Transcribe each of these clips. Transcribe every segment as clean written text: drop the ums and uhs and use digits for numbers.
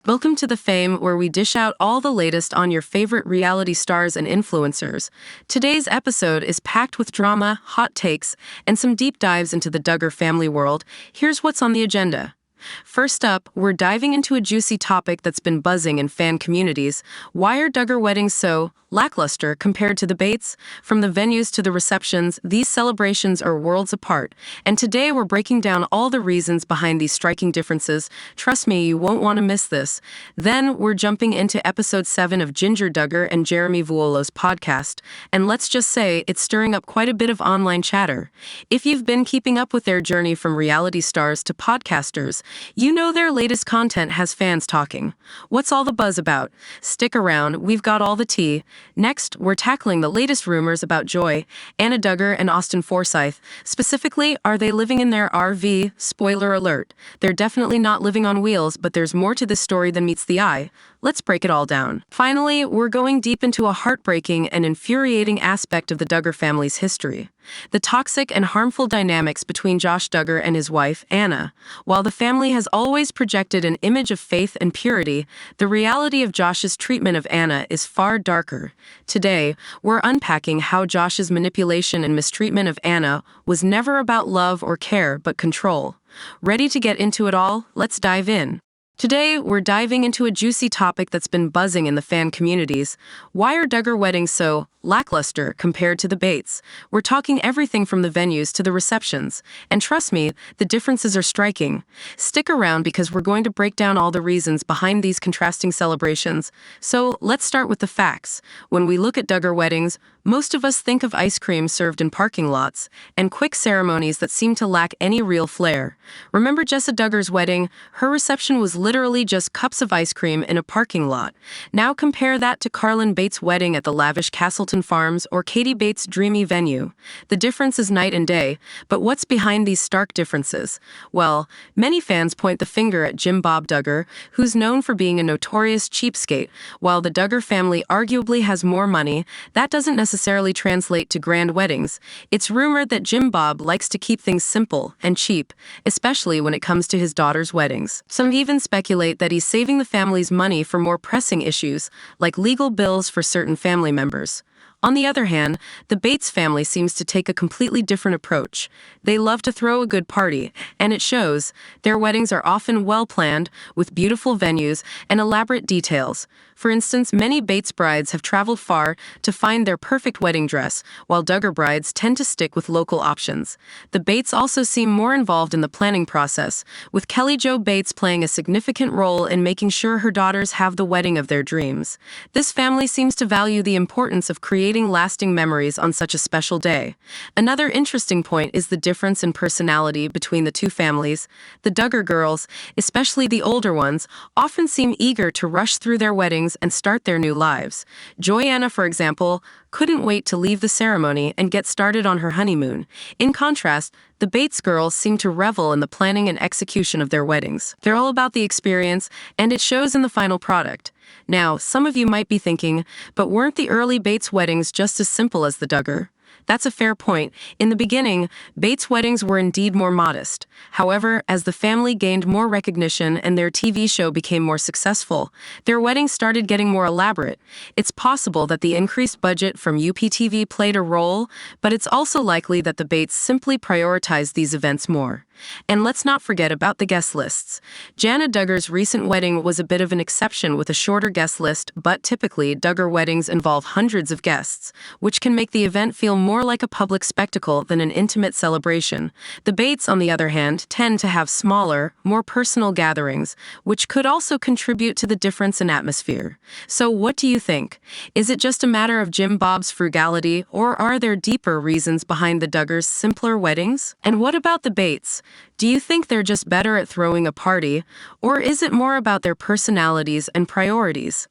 Welcome to the Fame, where we dish out all the latest on your favorite reality stars and influencers. Today's episode is packed with drama, hot takes, and some deep dives into the Duggar family world. Here's what's on the agenda. First up, we're diving into a juicy topic that's been buzzing in fan communities. Why are Duggar weddings so lackluster compared to the Bates? From the venues to the receptions, these celebrations are worlds apart. And today we're breaking down all the reasons behind these striking differences. Trust me, you won't want to miss this. Then we're jumping into episode 7 of Duggar and Jeremy Vuolo's podcast. And let's just say it's stirring up quite a bit of online chatter. If you've been keeping up with their journey from reality stars to podcasters, you know their latest content has fans talking. What's all the buzz about? Stick around, we've got all the tea. Next, we're tackling the latest rumors about Joy, Anna Duggar, and Austin Forsyth. Specifically, are they living in their RV? Spoiler alert. They're definitely not living on wheels, but there's more to this story than meets the eye. Let's break it all down. Finally, we're going deep into a heartbreaking and infuriating aspect of the Duggar family's history: the toxic and harmful dynamics between Josh Duggar and his wife, Anna. While the family has always projected an image of faith and purity, the reality of Josh's treatment of Anna is far darker. Today, we're unpacking how Josh's manipulation and mistreatment of Anna was never about love or care but control. Ready to get into it all? Let's dive in. Today, we're diving into a juicy topic that's been buzzing in the fan communities. Why are Duggar weddings so lackluster compared to the Bates? We're talking everything from the venues to the receptions. And trust me, the differences are striking. Stick around because we're going to break down all the reasons behind these contrasting celebrations. So let's start with the facts. When we look at Duggar weddings, most of us think of ice cream served in parking lots and quick ceremonies that seem to lack any real flair. Remember Jessa Duggar's wedding? Her reception was literally just cups of ice cream in a parking lot. Now compare that to Carlin Bates' wedding at the Lavish Castleton Farms or Katie Bates' dreamy venue. The difference is night and day, but what's behind these stark differences? Well, many fans point the finger at Jim Bob Duggar, who's known for being a notorious cheapskate. While the Duggar family arguably has more money, that doesn't necessarily translate to grand weddings. It's rumored that Jim Bob likes to keep things simple and cheap, especially when it comes to his daughter's weddings. Some even speculate that he's saving the family's money for more pressing issues, like legal bills for certain family members. On the other hand, the Bates family seems to take a completely different approach. They love to throw a good party, and it shows. Their weddings are often well-planned, with beautiful venues and elaborate details. For instance, many Bates brides have traveled far to find their perfect wedding dress, while Duggar brides tend to stick with local options. The Bates also seem more involved in the planning process, with Kelly Jo Bates playing a significant role in making sure her daughters have the wedding of their dreams. This family seems to value the importance of creating lasting memories on such a special day. Another interesting point is the difference in personality between the two families. The Duggar girls, especially the older ones, often seem eager to rush through their weddings and start their new lives. Joanna, for example, couldn't wait to leave the ceremony and get started on her honeymoon. In contrast, the Bates girls seem to revel in the planning and execution of their weddings. They're all about the experience, and it shows in the final product. Now, some of you might be thinking, but weren't the early Bates weddings just as simple as the Duggar? That's a fair point. In the beginning, Bates' weddings were indeed more modest. However, as the family gained more recognition and their TV show became more successful, their weddings started getting more elaborate. It's possible that the increased budget from UPTV played a role, but it's also likely that the Bates simply prioritized these events more. And let's not forget about the guest lists. Jana Duggar's recent wedding was a bit of an exception with a shorter guest list, but typically Duggar weddings involve hundreds of guests, which can make the event feel more like a public spectacle than an intimate celebration. The Bates, on the other hand, tend to have smaller, more personal gatherings, which could also contribute to the difference in atmosphere. So what do you think? Is it just a matter of Jim Bob's frugality, or are there deeper reasons behind the Duggars' simpler weddings? And what about the Bates? Do you think they're just better at throwing a party, or is it more about their personalities and priorities?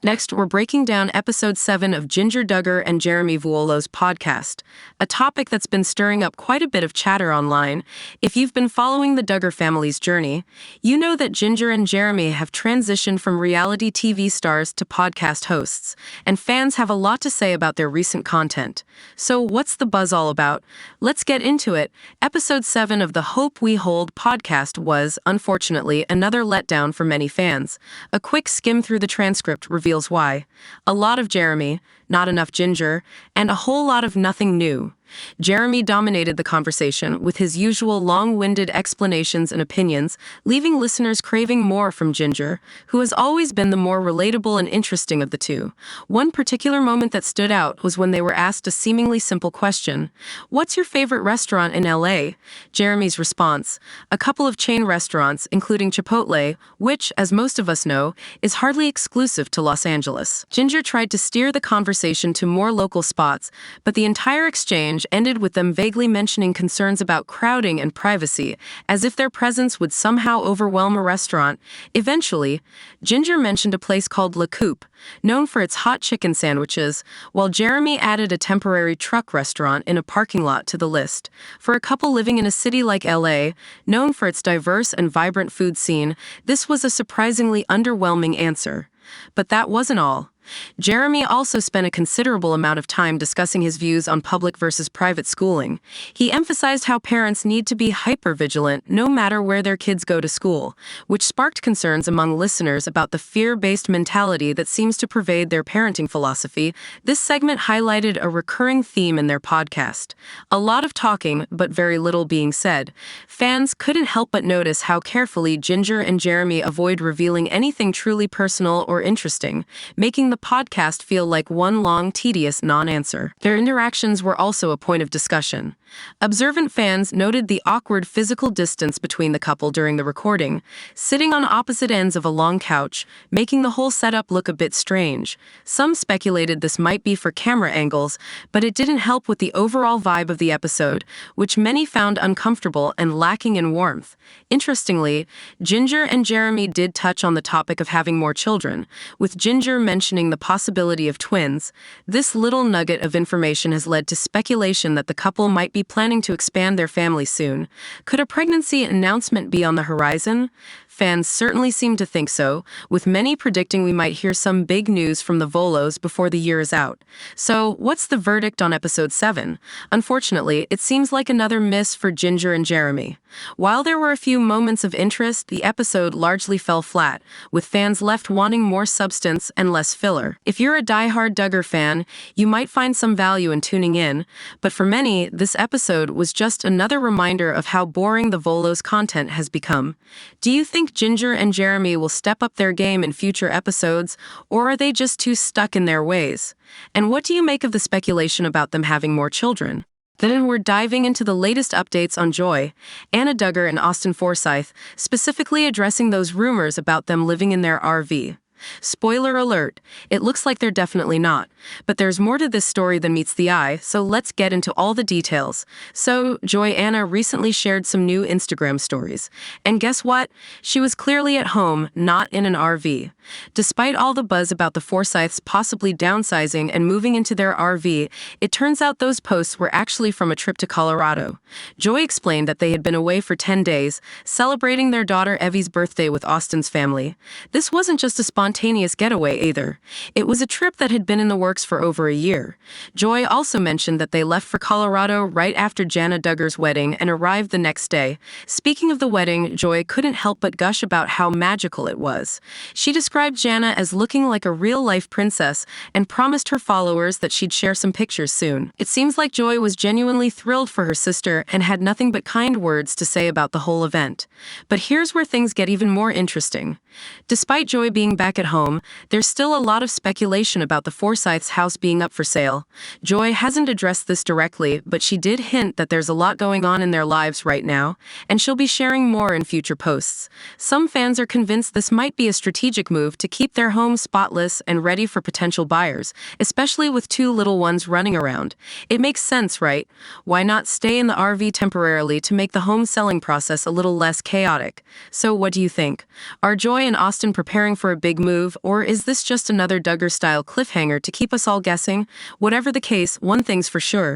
Next, we're breaking down episode 7 of Duggar and Jeremy Vuolo's podcast, a topic that's been stirring up quite a bit of chatter online. If you've been following the Duggar family's journey, you know that Jinger and Jeremy have transitioned from reality TV stars to podcast hosts, and fans have a lot to say about their recent content. So what's the buzz all about? Let's get into it. Episode 7 of the Hope We Hold podcast was, unfortunately, another letdown for many fans. A quick skim through the transcript reveals why. A lot of Jeremy, not enough Jinger, and a whole lot of nothing new. Jeremy dominated the conversation with his usual long-winded explanations and opinions, leaving listeners craving more from Jinger, who has always been the more relatable and interesting of the two. One particular moment that stood out was when they were asked a seemingly simple question: "What's your favorite restaurant in LA?" Jeremy's response: "A couple of chain restaurants, including Chipotle, which, as most of us know, is hardly exclusive to Los Angeles." Jinger tried to steer the conversation to more local spots, but the entire exchange ended with them vaguely mentioning concerns about crowding and privacy, as if their presence would somehow overwhelm a restaurant. Eventually, Jinger mentioned a place called La Coupe, known for its hot chicken sandwiches, while Jeremy added a temporary truck restaurant in a parking lot to the list. For a couple living in a city like LA, known for its diverse and vibrant food scene, this was a surprisingly underwhelming answer. But that wasn't all. Jeremy also spent a considerable amount of time discussing his views on public versus private schooling. He emphasized how parents need to be hyper-vigilant no matter where their kids go to school, which sparked concerns among listeners about the fear-based mentality that seems to pervade their parenting philosophy. This segment highlighted a recurring theme in their podcast: a lot of talking, but very little being said. Fans couldn't help but notice how carefully Jinger and Jeremy avoid revealing anything truly personal or interesting, making the podcast feel like one long, tedious non-answer. Their interactions were also a point of discussion. Observant fans noted the awkward physical distance between the couple during the recording, sitting on opposite ends of a long couch, making the whole setup look a bit strange. Some speculated this might be for camera angles, but it didn't help with the overall vibe of the episode, which many found uncomfortable and lacking in warmth. Interestingly, Jinger and Jeremy did touch on the topic of having more children, with Jinger mentioning the possibility of twins. This little nugget of information has led to speculation that the couple might be planning to expand their family soon. Could a pregnancy announcement be on the horizon? Fans certainly seem to think so, with many predicting we might hear some big news from the Vuolos before the year is out. So, what's the verdict on episode 7? Unfortunately, it seems like another miss for Jinger and Jeremy. While there were a few moments of interest, the episode largely fell flat, with fans left wanting more substance and less filler. If you're a diehard Duggar fan, you might find some value in tuning in, but for many, this episode was just another reminder of how boring the Vuolos' content has become. Do you think Jinger and Jeremy will step up their game in future episodes, or are they just too stuck in their ways? And what do you make of the speculation about them having more children? Then we're diving into the latest updates on Joy, Anna Duggar and Austin Forsyth, specifically addressing those rumors about them living in their RV. Spoiler alert, it looks like they're definitely not. But there's more to this story than meets the eye, so let's get into all the details. So, Joy Anna recently shared some new Instagram stories. And guess what? She was clearly at home, not in an RV. Despite all the buzz about the Forsyths possibly downsizing and moving into their RV, it turns out those posts were actually from a trip to Colorado. Joy explained that they had been away for 10 days, celebrating their daughter Evie's birthday with Austin's family. This wasn't just a spontaneous getaway either. It was a trip that had been in the works for over a year. Joy also mentioned that they left for Colorado right after Jana Duggar's wedding and arrived the next day. Speaking of the wedding, Joy couldn't help but gush about how magical it was. She described Jana as looking like a real-life princess and promised her followers that she'd share some pictures soon. It seems like Joy was genuinely thrilled for her sister and had nothing but kind words to say about the whole event. But here's where things get even more interesting. Despite Joy being back at home, there's still a lot of speculation about the Forsyths' house being up for sale. Joy hasn't addressed this directly, but she did hint that there's a lot going on in their lives right now, and she'll be sharing more in future posts. Some fans are convinced this might be a strategic move to keep their home spotless and ready for potential buyers, especially with two little ones running around. It makes sense, right? Why not stay in the RV temporarily to make the home selling process a little less chaotic? So what do you think? Are Joy and Austin preparing for a big move move, or is this just another Duggar-style cliffhanger to keep us all guessing? Whatever the case, one thing's for sure.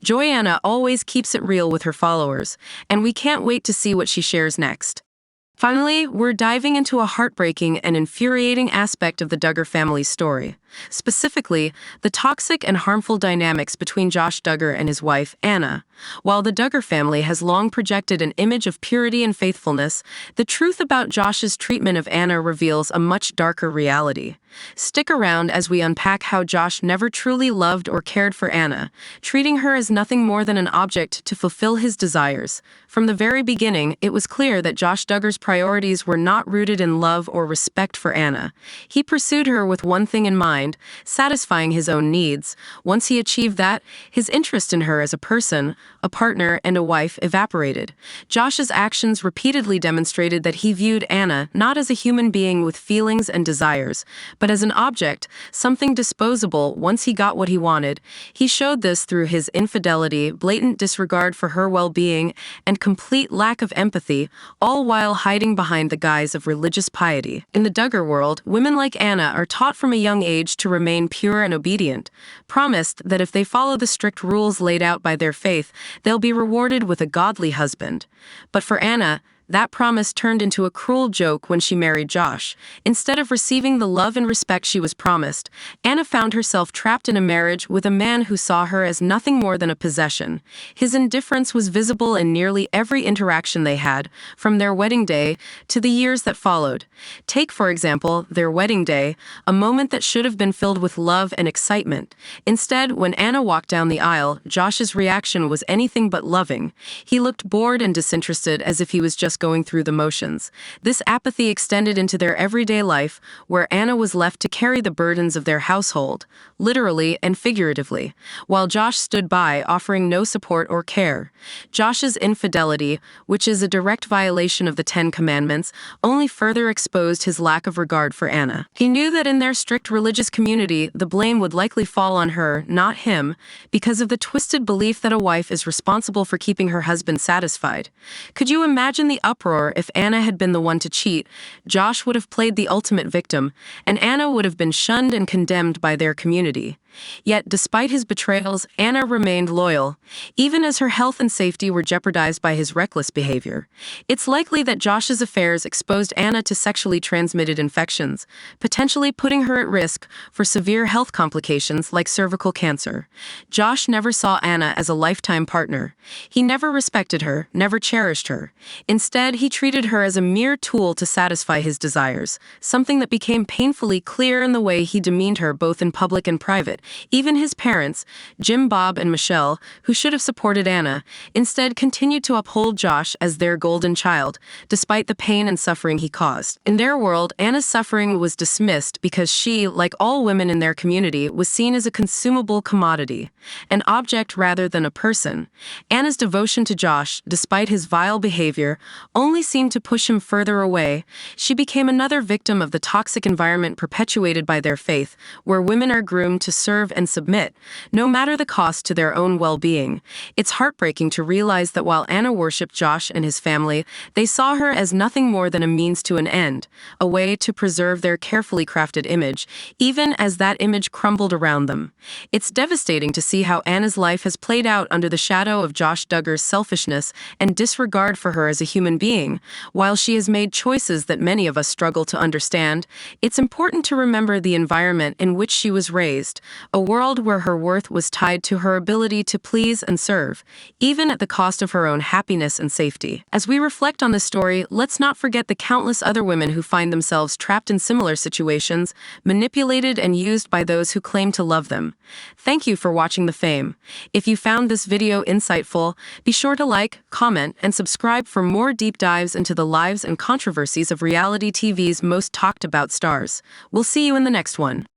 Joanna always keeps it real with her followers, and we can't wait to see what she shares next. Finally, we're diving into a heartbreaking and infuriating aspect of the Duggar family's story. Specifically, the toxic and harmful dynamics between Josh Duggar and his wife, Anna. While the Duggar family has long projected an image of purity and faithfulness, the truth about Josh's treatment of Anna reveals a much darker reality. Stick around as we unpack how Josh never truly loved or cared for Anna, treating her as nothing more than an object to fulfill his desires. From the very beginning, it was clear that Josh Duggar's priorities were not rooted in love or respect for Anna. He pursued her with one thing in mind: satisfying his own needs. Once he achieved that, his interest in her as a person, a partner, and a wife evaporated. Josh's actions repeatedly demonstrated that he viewed Anna not as a human being with feelings and desires, but as an object, something disposable once he got what he wanted. He showed this through his infidelity, blatant disregard for her well-being, and complete lack of empathy, all while hiding behind the guise of religious piety. In the Duggar world, women like Anna are taught from a young age to remain pure and obedient, promised that if they follow the strict rules laid out by their faith, they'll be rewarded with a godly husband. But for Anna, that promise turned into a cruel joke when she married Josh. Instead of receiving the love and respect she was promised, Anna found herself trapped in a marriage with a man who saw her as nothing more than a possession. His indifference was visible in nearly every interaction they had, from their wedding day to the years that followed. Take, for example, their wedding day, a moment that should have been filled with love and excitement. Instead, when Anna walked down the aisle, Josh's reaction was anything but loving. He looked bored and disinterested, as if he was just going through the motions. This apathy extended into their everyday life, where Anna was left to carry the burdens of their household, literally and figuratively, while Josh stood by, offering no support or care. Josh's infidelity, which is a direct violation of the Ten Commandments, only further exposed his lack of regard for Anna. He knew that in their strict religious community, the blame would likely fall on her, not him, because of the twisted belief that a wife is responsible for keeping her husband satisfied. Could you imagine the uproar if Anna had been the one to cheat? Josh would have played the ultimate victim, and Anna would have been shunned and condemned by their community. Yet, despite his betrayals, Anna remained loyal, even as her health and safety were jeopardized by his reckless behavior. It's likely that Josh's affairs exposed Anna to sexually transmitted infections, potentially putting her at risk for severe health complications like cervical cancer. Josh never saw Anna as a lifetime partner. He never respected her, never cherished her. Instead, he treated her as a mere tool to satisfy his desires, something that became painfully clear in the way he demeaned her both in public and private. Even his parents, Jim, Bob, and Michelle, who should have supported Anna, instead continued to uphold Josh as their golden child, despite the pain and suffering he caused. In their world, Anna's suffering was dismissed because she, like all women in their community, was seen as a consumable commodity, an object rather than a person. Anna's devotion to Josh, despite his vile behavior, only seemed to push him further away. She became another victim of the toxic environment perpetuated by their faith, where women are groomed to serve and submit, no matter the cost to their own well-being. It's heartbreaking to realize that while Anna worshipped Josh and his family, they saw her as nothing more than a means to an end, a way to preserve their carefully crafted image, even as that image crumbled around them. It's devastating to see how Anna's life has played out under the shadow of Josh Duggar's selfishness and disregard for her as a human being. While she has made choices that many of us struggle to understand, it's important to remember the environment in which she was raised, a world where her worth was tied to her ability to please and serve, even at the cost of her own happiness and safety. As we reflect on this story, let's not forget the countless other women who find themselves trapped in similar situations, manipulated and used by those who claim to love them. Thank you for watching The Fame. If you found this video insightful, be sure to like, comment, and subscribe for more deep dives into the lives and controversies of reality TV's most talked about stars. We'll see you in the next one.